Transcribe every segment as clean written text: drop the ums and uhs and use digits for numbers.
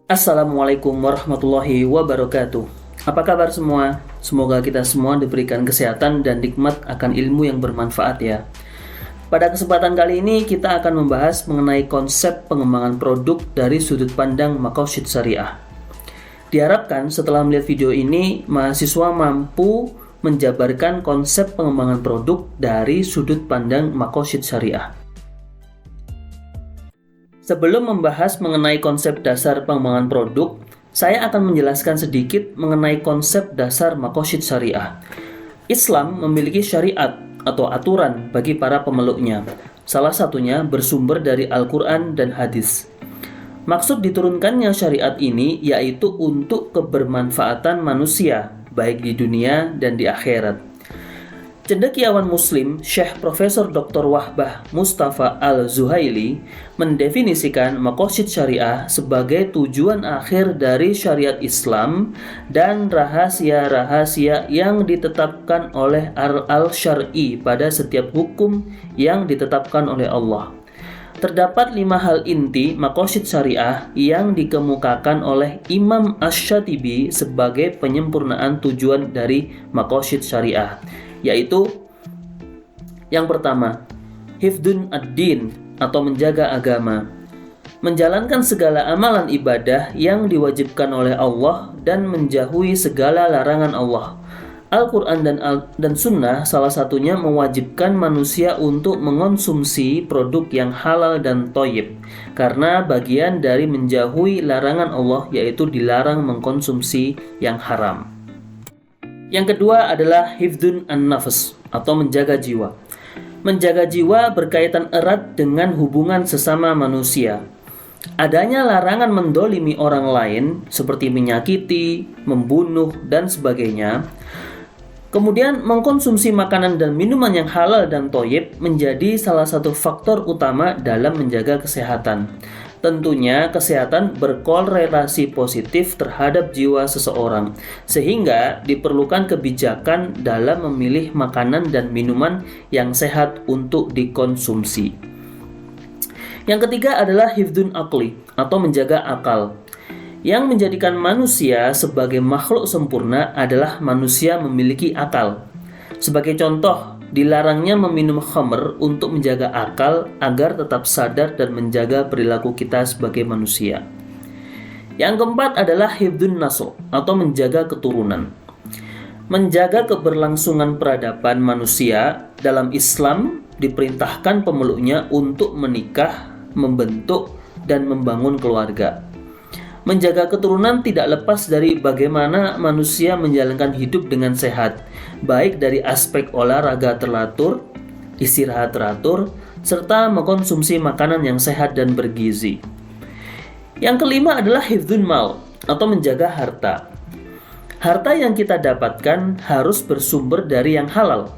Assalamualaikum warahmatullahi wabarakatuh. Apa kabar semua? Semoga kita semua diberikan kesehatan dan nikmat akan ilmu yang bermanfaat ya. Pada kesempatan kali ini kita akan membahas mengenai konsep pengembangan produk dari sudut pandang Maqasid Syariah. Diharapkan setelah melihat video ini, mahasiswa mampu menjabarkan konsep pengembangan produk dari sudut pandang Maqasid Syariah. Sebelum membahas mengenai konsep dasar pengembangan produk, saya akan menjelaskan sedikit mengenai konsep dasar Maqasid Syariah. Islam memiliki syariat atau aturan bagi para pemeluknya. Salah satunya bersumber dari Al-Quran dan hadis. Maksud diturunkannya syariat ini yaitu untuk kebermanfaatan manusia, baik di dunia dan di akhirat. Cendekiawan Muslim Syekh Profesor Dr. Wahbah Mustafa Al-Zuhaili mendefinisikan Maqasid Syariah sebagai tujuan akhir dari syariat Islam dan rahasia-rahasia yang ditetapkan oleh Al-Syar'i pada setiap hukum yang ditetapkan oleh Allah. Terdapat 5 hal inti Maqasid Syariah yang dikemukakan oleh Imam Asy-Syatibi sebagai penyempurnaan tujuan dari Maqasid Syariah, yaitu yang pertama, hifdun ad-din atau menjaga agama, menjalankan segala amalan ibadah yang diwajibkan oleh Allah dan menjauhi segala larangan Allah. Al-Quran dan Sunnah salah satunya mewajibkan manusia untuk mengonsumsi produk yang halal dan thayyib, karena bagian dari menjauhi larangan Allah yaitu dilarang mengkonsumsi yang haram. Yang kedua adalah hifdun an-nafs atau menjaga jiwa. Menjaga jiwa berkaitan erat dengan hubungan sesama manusia. Adanya larangan mendolimi orang lain seperti menyakiti, membunuh, dan sebagainya. Kemudian mengkonsumsi makanan dan minuman yang halal dan thayyib menjadi salah satu faktor utama dalam menjaga kesehatan. Tentunya kesehatan berkorelasi positif terhadap jiwa seseorang, sehingga diperlukan kebijakan dalam memilih makanan dan minuman yang sehat untuk dikonsumsi. Yang ketiga adalah hifdun aqli atau menjaga akal. Yang menjadikan manusia sebagai makhluk sempurna adalah manusia memiliki akal. Sebagai contoh, dilarangnya meminum khamr untuk menjaga akal agar tetap sadar dan menjaga perilaku kita sebagai manusia. Yang keempat adalah hifdun nasl atau menjaga keturunan. Menjaga keberlangsungan peradaban manusia dalam Islam diperintahkan pemeluknya untuk menikah, membentuk, dan membangun keluarga. Menjaga keturunan tidak lepas dari bagaimana manusia menjalankan hidup dengan sehat, baik dari aspek olahraga teratur, istirahat teratur, serta mengkonsumsi makanan yang sehat dan bergizi. Yang kelima adalah hifdun mal atau menjaga harta. Harta yang kita dapatkan harus bersumber dari yang halal.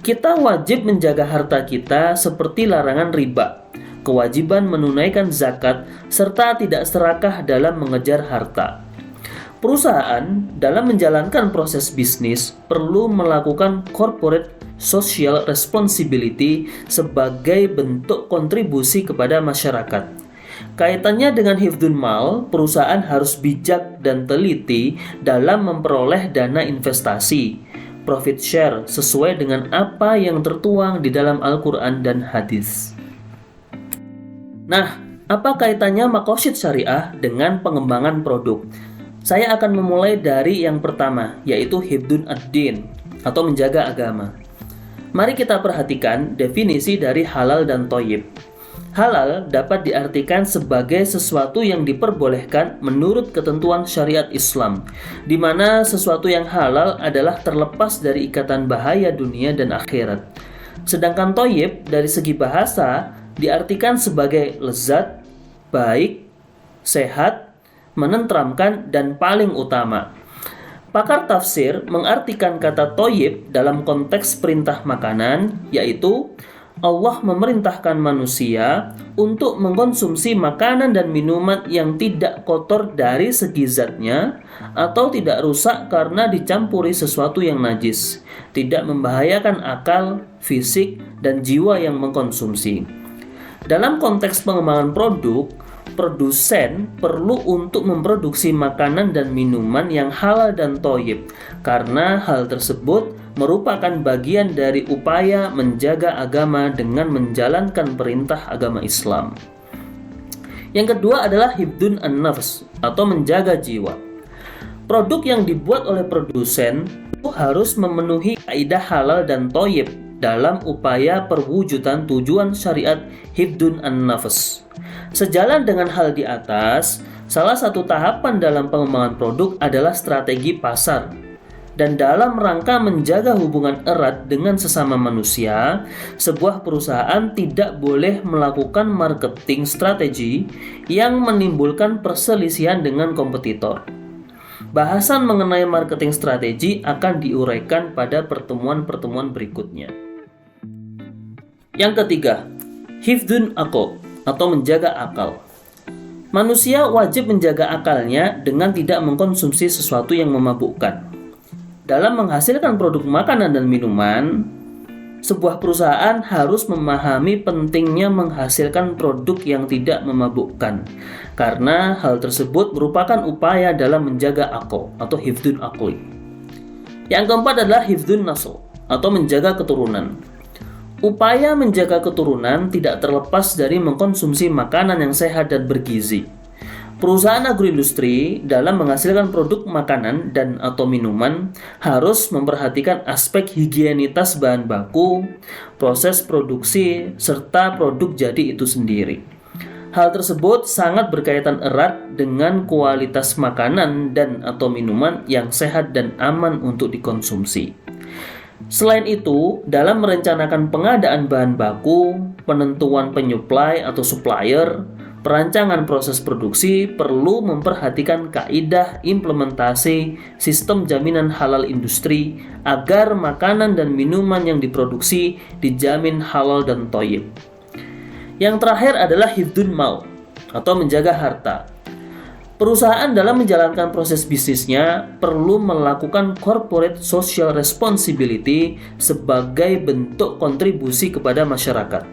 Kita wajib menjaga harta kita seperti larangan riba, kewajiban menunaikan zakat, serta tidak serakah dalam mengejar harta. Perusahaan dalam menjalankan proses bisnis perlu melakukan corporate social responsibility sebagai bentuk kontribusi kepada masyarakat. Kaitannya dengan hifdun mal, perusahaan harus bijak dan teliti dalam memperoleh dana investasi, profit share sesuai dengan apa yang tertuang di dalam Al-Quran dan hadis. Nah, apa kaitannya Maqasid Syariah dengan pengembangan produk? Saya akan memulai dari yang pertama, yaitu hifdun ad-din atau menjaga agama. Mari kita perhatikan definisi dari halal dan thayyib. Halal dapat diartikan sebagai sesuatu yang diperbolehkan menurut ketentuan syariat Islam, di mana sesuatu yang halal adalah terlepas dari ikatan bahaya dunia dan akhirat. Sedangkan thayyib dari segi bahasa diartikan sebagai lezat, baik, sehat, menenteramkan, dan paling utama. Pakar tafsir mengartikan kata thayyib dalam konteks perintah makanan, yaitu Allah memerintahkan manusia untuk mengkonsumsi makanan dan minuman yang tidak kotor dari segi zatnya atau tidak rusak karena dicampuri sesuatu yang najis, tidak membahayakan akal, fisik, dan jiwa yang mengkonsumsi. Dalam konteks pengembangan produk, produsen perlu untuk memproduksi makanan dan minuman yang halal dan thoyyib, karena hal tersebut merupakan bagian dari upaya menjaga agama dengan menjalankan perintah agama Islam. Yang kedua adalah hifdun an-nafs atau menjaga jiwa. Produk yang dibuat oleh produsen itu harus memenuhi kaidah halal dan thoyyib dalam upaya perwujudan tujuan syariat hifdun an-nafs. Sejalan dengan hal di atas, salah satu tahapan dalam pengembangan produk adalah strategi pasar. Dan dalam rangka menjaga hubungan erat dengan sesama manusia, sebuah perusahaan tidak boleh melakukan marketing strategi yang menimbulkan perselisihan dengan kompetitor. Bahasan mengenai marketing strategi akan diuraikan pada pertemuan-pertemuan berikutnya. Yang ketiga, hifdun aql atau menjaga akal. Manusia wajib menjaga akalnya dengan tidak mengkonsumsi sesuatu yang memabukkan. Dalam menghasilkan produk makanan dan minuman, sebuah perusahaan harus memahami pentingnya menghasilkan produk yang tidak memabukkan, karena hal tersebut merupakan upaya dalam menjaga akal atau hifdun aqli. Yang keempat adalah hifdun nasl atau menjaga keturunan. Upaya menjaga keturunan tidak terlepas dari mengkonsumsi makanan yang sehat dan bergizi. Perusahaan agroindustri dalam menghasilkan produk makanan dan atau minuman harus memperhatikan aspek higienitas bahan baku, proses produksi, serta produk jadi itu sendiri. Hal tersebut sangat berkaitan erat dengan kualitas makanan dan atau minuman yang sehat dan aman untuk dikonsumsi. Selain itu, dalam merencanakan pengadaan bahan baku, penentuan penyuplai atau supplier, perancangan proses produksi perlu memperhatikan kaidah implementasi sistem jaminan halal industri agar makanan dan minuman yang diproduksi dijamin halal dan thoyyib. Yang terakhir adalah hifdun mal atau menjaga harta. Perusahaan dalam menjalankan proses bisnisnya perlu melakukan corporate social responsibility sebagai bentuk kontribusi kepada masyarakat.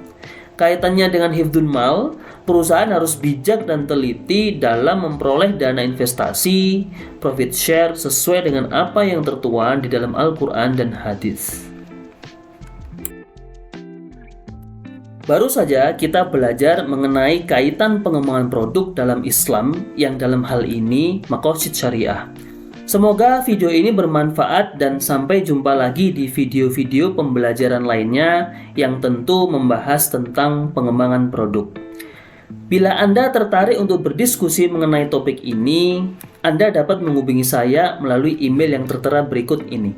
Kaitannya dengan hifdun mal, perusahaan harus bijak dan teliti dalam memperoleh dana investasi, profit share sesuai dengan apa yang tertuang di dalam Al-Quran dan hadis. Baru saja kita belajar mengenai kaitan pengembangan produk dalam Islam yang dalam hal ini maqasid syariah. Semoga video ini bermanfaat dan sampai jumpa lagi di video-video pembelajaran lainnya yang tentu membahas tentang pengembangan produk. Bila Anda tertarik untuk berdiskusi mengenai topik ini, Anda dapat menghubungi saya melalui email yang tertera berikut ini.